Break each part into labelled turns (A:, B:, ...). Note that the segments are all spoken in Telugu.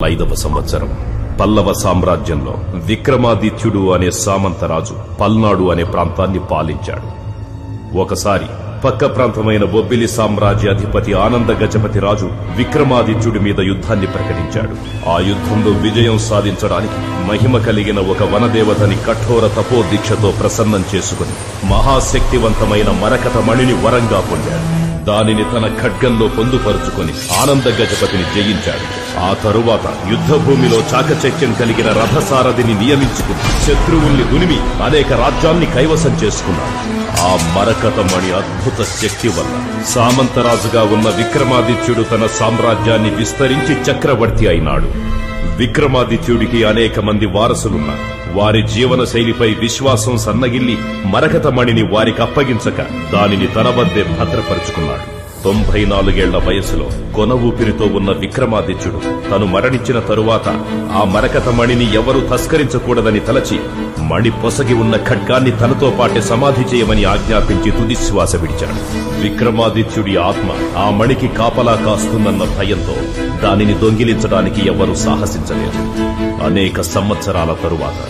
A: 5వ సంవత్సరం పల్లవ సామ్రాజ్యంలో విక్రమాదిత్యుడు అనే సామంతరాజు పల్నాడు అనే ప్రాంతాన్ని పాలించాడు. ఒకసారి పక్క ప్రాంతమైన బొబ్బిలి సామ్రాజ్య అధిపతి ఆనంద గజపతి రాజు విక్రమాదిత్యుడి మీద యుద్ధాన్ని ప్రకటించాడు. ఆ యుద్ధంలో విజయం సాధించడానికి మహిమ కలిగిన ఒక వనదేవతని కఠోర తపోదీక్షతో ప్రసన్నం చేసుకుని మహాశక్తివంతమైన మరకత మణిని వరంగా పొందాడు. దానిని తన ఖడ్గంలో పొందుపరుచుకుని ఆనంద గజపతిని జయించాడు. ఆ తరువాత యుద్ధభూమిలో చాకచక్యం కలిగిన రథసారథిని నియమించుకుని శత్రువుల్ని దునిమి అనేక రాజ్యాల్ని కైవసం చేసుకున్నాడు. ఆ మరకతమణి అద్భుత శక్తి వల్ల సామంతరాజుగా ఉన్న విక్రమాదిత్యుడు తన సామ్రాజ్యాన్ని విస్తరించి చక్రవర్తి అయినాడు. విక్రమాదిత్యుడికి అనేక మంది వారసులున్నారు. వారి జీవన శైలిపై విశ్వాసం సన్నగిల్లి మరకతమణిని వారికి అప్పగించక దానిని తన వద్దే భద్రపరుచుకున్నాడు. 94 ఏళ్ల వయసులో కొన ఊపిరితో ఉన్న విక్రమాదిత్యుడు తను మరణించిన తరువాత ఆ మరకతమణిని ఎవరూ తస్కరించకూడదని తలచి మణి పొసగి ఉన్న ఖడ్గాన్ని తనతో పాటే సమాధి చేయమని ఆజ్ఞాపించి తుదిశ్వాస విడిచాడు. విక్రమాదిత్యుడి ఆత్మ ఆ మణికి కాపలా కాస్తుందన్న భయంతో దానిని దొంగిలించడానికి ఎవరూ సాహసించలేదు. అనేక సంవత్సరాల తరువాత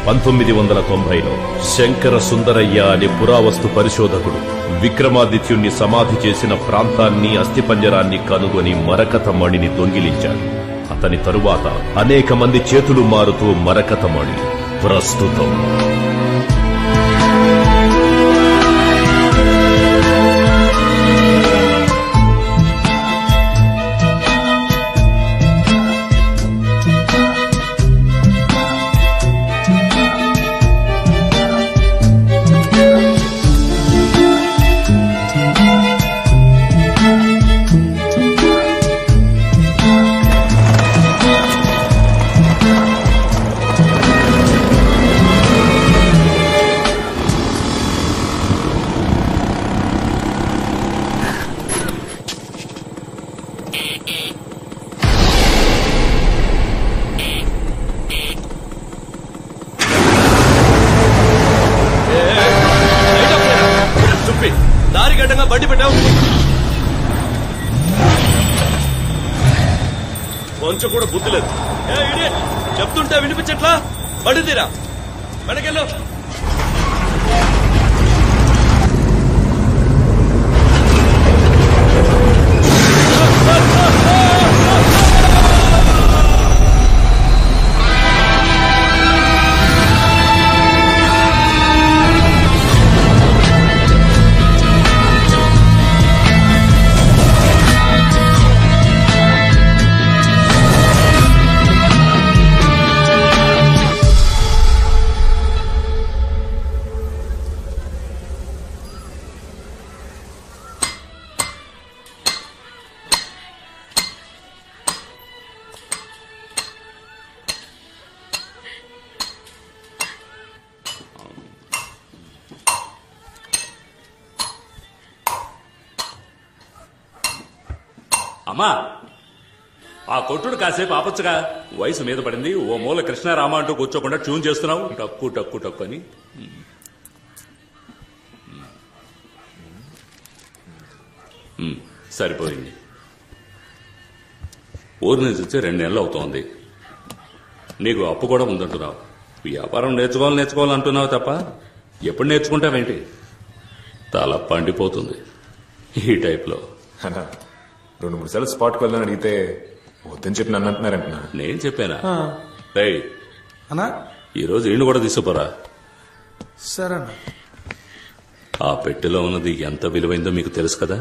A: 1990లో శంకర సుందరయ్య అనే పురావస్తు పరిశోధకుడు విక్రమాదిత్యుణ్ణి సమాధి చేసిన ప్రాంతాన్ని అస్థిపంజరాన్ని కనుగొని మరకతమణిని దొంగిలించాడు. అతని తరువాత అనేక మంది చేతులు మారుతూ మరకతమణి ప్రస్తుతం
B: దారి గడ్డంగా బండి పెట్టావు. కొంచెం కూడా బుద్ధి లేదు. చెప్తుంటే వినిపించట్లా? బండి తీరా, వెనకెళ్ళు.
C: అమ్మా, ఆ కొట్టుడు కాసేపు ఆపచ్చుగా. వయసు మీద పడింది. ఓ మూల కృష్ణారామ అంటూ కూర్చోకుండా ట్యూన్ చేస్తున్నావు. టక్కు టక్కు టక్కు అని. సరిపోయింది. ఊరి నుంచి వచ్చి 2 నెలలు అవుతోంది. నీకు అప్పు కూడా ఉందంటున్నావు. వ్యాపారం నేర్చుకోవాలంటున్నావు తప్ప ఎప్పుడు నేర్చుకుంటావేంటి? తల పండిపోతుంది ఈ టైప్లో.
D: 2-3 సార్లు స్పాట్కి వెళ్ళని అడిగితే వద్దని చెప్పి నన్ను అంటున్నారంటున్నా.
C: నేను చెప్పానా? రేయ్
E: అన్నా,
C: ఈరోజు ఈయన కూడా తీసుకుపోరా.
E: సరే అన్న.
C: ఆ పెట్టెలో ఉన్నది ఎంత విలువైందో మీకు తెలుసు కదా.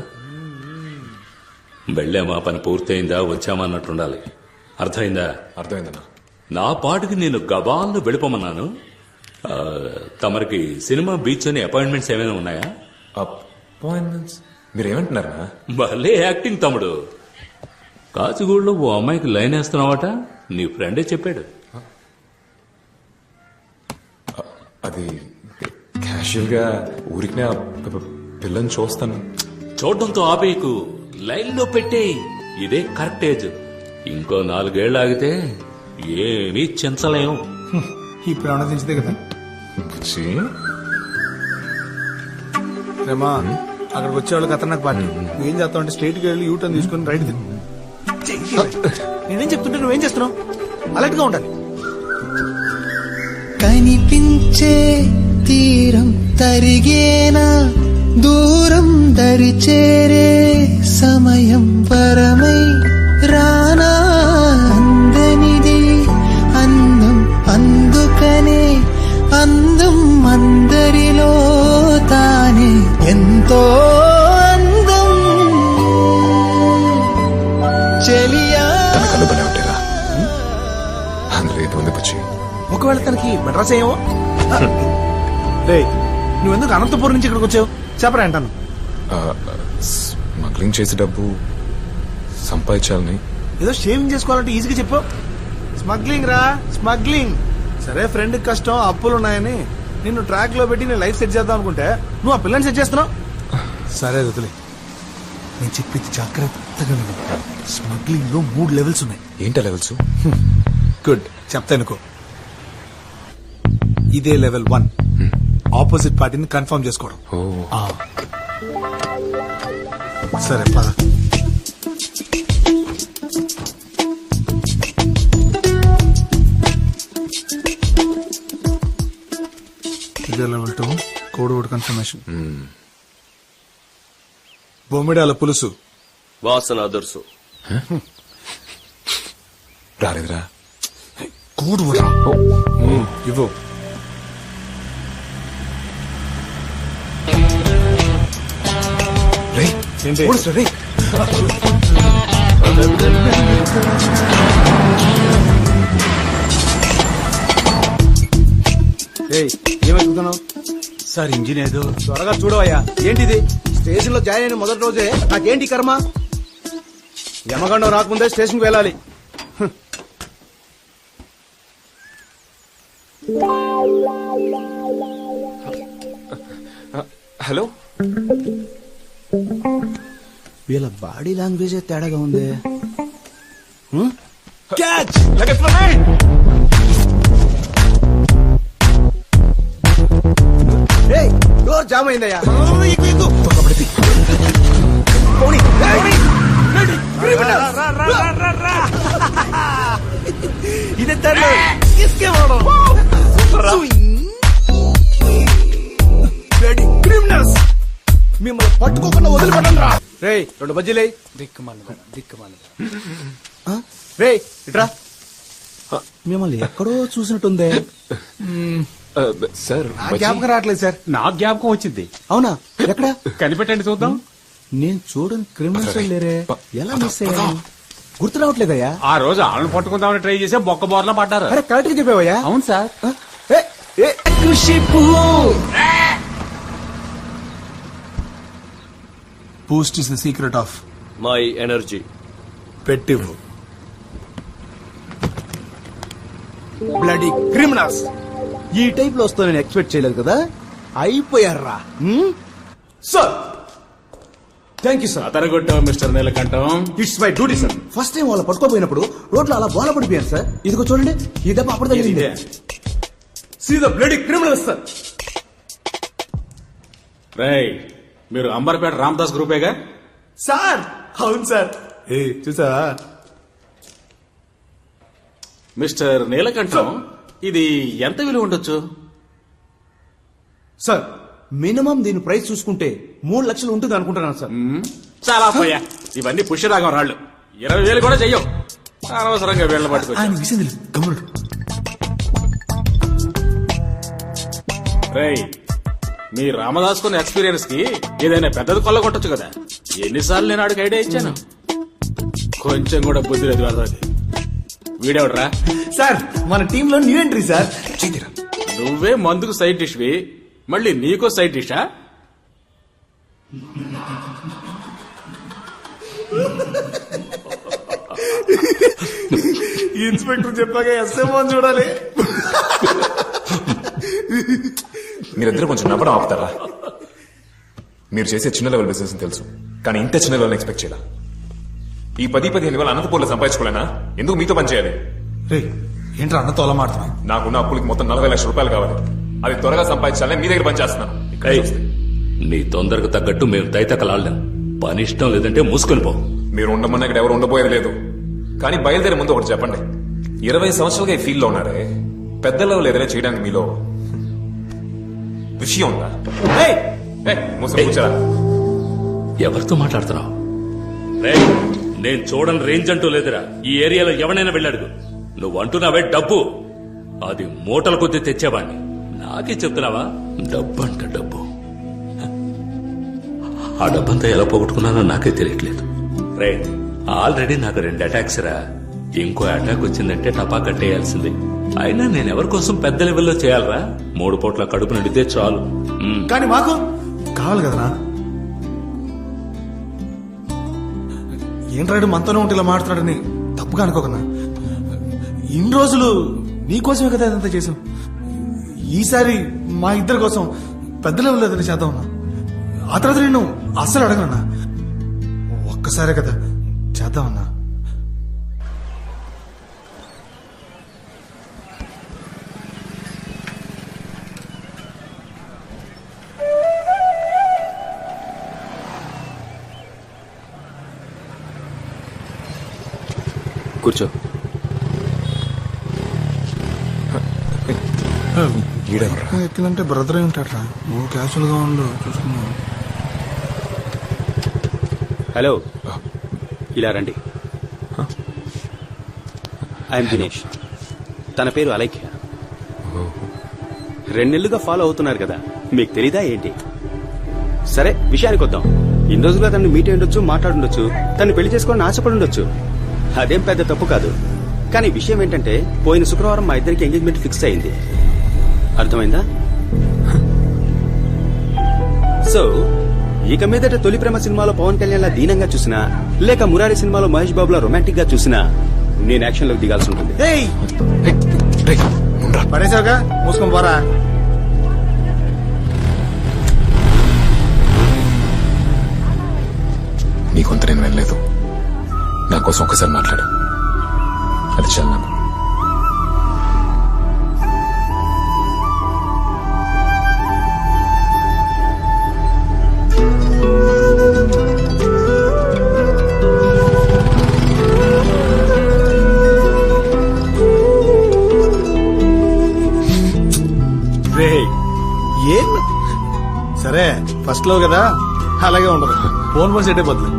C: వెళ్ళామా, పని పూర్తయిందా, వచ్చామా అన్నట్టుండాలి. అర్థమైందా?
D: అర్థమైందన్నా.
C: నా పాటికి నేను గబాల్లో వెళ్ళిపోమన్నాను. తమరికి సినిమా, బీచ్ అని అపాయింట్మెంట్స్ ఏమైనా ఉన్నాయా?
D: అపాయింట్మెంట్స్ మీరేమంటున్నారా?
C: భలే యాక్టింగ్ తమ్ముడు. కాచిగూడలో ఓ అమ్మాయికి లైన్ వేస్తున్నావట. నీ ఫ్రెండే చెప్పాడు.
D: అది క్యాషువల్ గా ఊరికి పిల్లని చూస్తాను.
C: చూడడంతో ఆపేయకు, లైన్ లో పెట్టే. ఇదే కరెక్ట్ ఏజ్. ఇంకో 4 ఏళ్ళు ఆగితే ఏమీ చెంచలేం.
E: ఇప్పుడు ఏమన్నా దించితే కదా. రేమా, అక్కడికి వచ్చేవాళ్ళు ఖతర్నాక్ పార్టీ. నువ్వేం చేస్తావు అంటే స్ట్రైట్ గా వెళ్ళి యూటర్న్ తీసుకుని రైట్ నేనేం చెప్తుంటే నువ్వేం చేస్తున్నావు? అలర్ట్ గా ఉండాలి.
F: కనిపించే తీరం తరిగేనా, దూరం దరి చేరే సమయం పరమై రానా, అందనిది అందం అందుకనే అందం అందరిలో తానే ఎంతో అందం చెలియా.
D: కళ్ళు బలే ఉంటాయిరా, అందులో ఏదో ఉంది బుచ్చి.
E: ఒకవేళ తనకి మెడ్రాస్ అయ్యావో. రే, నువ్వెందుకు అనంతపురం నుంచి ఇక్కడికి వచ్చావు? చెప్పరా అంటాను.
D: స్మగ్లింగ్ చేసే డబ్బు సంపాదించాలని.
E: ఏదో షేవింగ్ చేసుకోవాలంటే ఈజీగా చెప్పు. స్మగ్లింగ్ రా, స్మగ్లింగ్. సరే, ఫ్రెండ్ కష్టం, అప్పులు ఉన్నాయని నిన్ను ట్రాక్ లో పెట్టి నేను లైఫ్ సెట్ చేద్దాం అనుకుంటే నువ్వు ఆ పిల్లని సెట్ చేస్తున్నావు. సరే వదిలే, నేను చెప్పింది జాగ్రత్తగా విను. స్మగ్లింగ్ లో 3 లెవెల్స్ ఉన్నాయి.
D: ఏంటా లెవెల్స్?
E: గుడ్, చెప్తా అనుకో. ఇదే లెవెల్ 1, ఆపోజిట్ పార్టీని కన్ఫర్మ్ చేసుకోవడం. ఆ. సరే పద. ఇదే లెవెల్ 2, కోడ్ వర్డ్ కన్ఫర్మేషన్. బొమ్మిడాల పులుసు
B: వాసన అదుర్సు.
D: రాలేదురా.
E: కోడ్ వర్డ్ ఇవ్వు.
D: రే
E: ఏంటి?
D: రే
E: ఏమవుతున్నావు
G: సార్? ఇంజిన్ ఏదో.
E: త్వరగా చూడవయ్యా. ఏంటిది? స్టేషన్ లో జాయిన్ అయిన మొదటి రోజే నాకేంటి కర్మ? యమగండం రాకముందే స్టేషన్ కి వెళ్ళాలి.
D: హలో.
G: వీళ్ళ బాడీ లాంగ్వేజ్ తేడాగా ఉంది.
E: క్యాచ్! డోర్ జామ్ అయిందయ్యా. ఇదే క్రిమినల్స్, మిమ్మల్ని పట్టుకోకుండా వదిలిపెట్టండి రా. రే, 2 బజ్జీలే. దిక్కుమాలి. రే ఇట్రా.
G: మిమ్మల్ని ఎక్కడో చూసినట్టుందే.
D: సార్
E: జ్ఞాపకం రావట్లేదు సార్.
H: నా జ్ఞాపకం వచ్చింది.
G: అవునా? ఎక్కడ?
H: కనిపెట్టండి చూద్దాం.
G: నేను చూడని క్రిమినల్స్ లేరే, ఎలా మిస్ అయ్యా? గుర్తు రావట్లేదయ్యా.
H: ఆ రోజు ఆళ్ళని పట్టుకుందామని ట్రై చేసి బొక్క బోర్లా పడ్డారు.
G: అరే కరెక్ట్ గా చెప్పావయ్యా.
H: అవును sir.
E: Boost is the secret of
B: my energy.
E: పెట్టివ్వు. Bloody criminals.
G: ఈ టైప్ లో వస్తా నేను ఎక్స్పెక్ట్ చేయలేదు కదా.
E: అయిపోయారా? Sir thank you sir.
H: అతరగొట్టావు mister Neelakantham.
E: It's my duty sir.
G: First time వాళ్ళ పట్టుకోపోయినప్పుడు రోడ్లో అలా బోల పడిపోయాను సార్. ఇదిగో చూడండి, ఈ దెబ్బ అప్పుడు తగిలింది.
E: See the bloody criminals sir.
H: రేయ్, మీరు అంబర్పేట రామదాస్ గ్రూపేగా?
E: సార్ అవును సార్. ఏ చూసా
H: మిస్టర్ నీలకంఠం, ఇది ఎంత విలువ ఉండొచ్చు?
E: సార్ మినిమం దీని ప్రైస్ చూసుకుంటే 3 లక్షలు ఉంటుంది అనుకుంటున్నాను సార్.
H: చాలా పోయా, ఇవన్నీ పుష్యరాగం రాళ్ళు. 20,000 కూడా చెయ్యవు. అనవసరంగా వీళ్ళ పట్టుకొచ్చి.
E: ఆయన విసింది గమనుడు.
H: రేయ్, మీ రామదాస్ కొన్న ఎక్స్పీరియన్స్ కి ఏదైనా పెద్దది కొల్లగొట్టచ్చు కదా. ఎన్నిసార్లు నేను ఆడికి ఐడియా ఇచ్చాను. కొంచెం కూడా బుద్ధి లేదు వాళ్ళకి. వీడెవడరా?
E: సార్ మన టీమ్ లో న్యూ ఎంట్రీ సార్.
H: నువ్వే మందుకు సైడ్ డిష్వి, మళ్ళీ నీకో సైడ్ డిషా?
E: ఇన్స్పెక్టర్ చెప్పాక ఎస్ఎంఓ చూడాలి.
D: మీరిద్దరు కొంచెం నవ్వడం ఆపుతారా? మీరు చేసే చిన్న లెవెల్ బిజినెస్ తెలుసు, కానీ ఇంత చిన్న లెవెల్ ఎక్స్పెక్ట్ చేయాల. ఈ 10-15 వేల అనంతపూర్లో సంపాదించుకోలేనా? ఎందుకు మీతో పని చేయాలి?
E: రే ఏంట్రా అన్నతో అలా మాడుతున్నావు?
D: నాకున్న అప్పులకి మొత్తం 40 లక్షల రూపాయలు కావాలి. అది త్వరగా సంపాదించాలని మీ దగ్గర పని చేస్తున్నాను.
C: నీ తొందరకు తగ్గట్టు మేము తైతకలాడలేం. పని ఇష్టం లేదంటే మూసుకొని పో.
D: మీరు ఉండమన్నా ఇక్కడ ఎవరు ఉండబోయేది లేదు. కానీ బయలుదేరే ముందు ఒకటి చెప్పండి, 20 సంవత్సరాలుగా ఈ ఫీల్డ్ లో ఉన్నారే, పెద్ద లెవెల్ ఏదైనా చేయడానికి మీలో విషయం ఉందా? మోసం కూర్చోరా.
C: ఎవరితో మాట్లాడుతున్నావు? నేను చూడని రేంజ్ అంటూ లేదురా. ఈ ఏరియాలో ఎవరైనా వెళ్ళాడుగు. నువ్వు అంటున్నావే డబ్బు, అది మూటల కొద్దీ తెచ్చేవాడిని. నాకే చెప్తున్నావా? డబ్బు అంట డబ్బు. ఆ డబ్బంతా ఎలా పోగొట్టుకున్నానో నాకే తెలియట్లేదు. రే, ఆల్రెడీ నాకు 2 అటాక్స్ రా. ఇంకో అటాక్ వచ్చిందంటే టపా కట్టేయాల్సిందే. అయినా నేను ఎవరి కోసం పెద్ద లెవెల్లో చేయాలరా? 3 పూట్ల కడుపు నిండితే చాలు.
E: కానీ మాకు కావాలి కదనా. ఏంట్రాడు మనతోనే ఉంటే ఇలా మాట్లాడని తప్పుగా అనుకోకన్నా. ఇన్ని రోజులు నీకోసమే కదా ఇదంతా చేసాం. ఈసారి మా ఇద్దరి కోసం పెద్ద లెవెల్లో ఏదైనా చేద్దాం ఉన్నా. ఆ తర్వాత నేను అస్సలు అడగనన్నా. ఒక్కసారే కదా చేద్దామన్నా.
I: కూర్చో.
E: ఎక్కిందంటే బ్రదర్ అయి ఉంటాడ్రా. నువ్వు క్యాజువల్ గా ఉండు, చూసుకున్నావు.
I: హలో, ఇలా రండి. ఐఎమ్ దినేష్. తన పేరు అలైఖ్య. 2 నెలలుగా ఫాలో అవుతున్నారు కదా, మీకు తెలీదా ఏంటి? సరే, విషయానికి వద్దాం. ఇన్ని రోజులుగా తనని మీట్ అయి ఉండొచ్చు, మాట్లాడుండొచ్చు, తను పెళ్లి చేసుకోవాలని ఆశపడి ఉండొచ్చు. అదేం పెద్ద తప్పు కాదు. కానీ విషయం ఏంటంటే, పోయిన శుక్రవారం మా ఇద్దరికి ఎంగేజ్మెంట్ ఫిక్స్ అయింది. అర్థమైందా? సో ఇక మీదట తొలి ప్రేమ సినిమాలో పవన్ కళ్యాణ్ లా దీనంగా చూసినా, లేక మురారి సినిమాలో మహేష్ బాబులా రొమాంటిక్ గా చూసినా, నేను యాక్షన్ లోకి దిగాల్సి ఉంటుంది.
E: పడేసావుగా, మూసుకొని పోరా.
D: నీకొంత నేను వెళ్ళలేదు. నా కోసం ఒకసారి మాట్లాడు, అది చాలు నాకు.
E: ఏం సరే, ఫస్ట్ లో కదా అలాగే ఉండదు. ఫోన్ సెట్ అయిపోతుంది.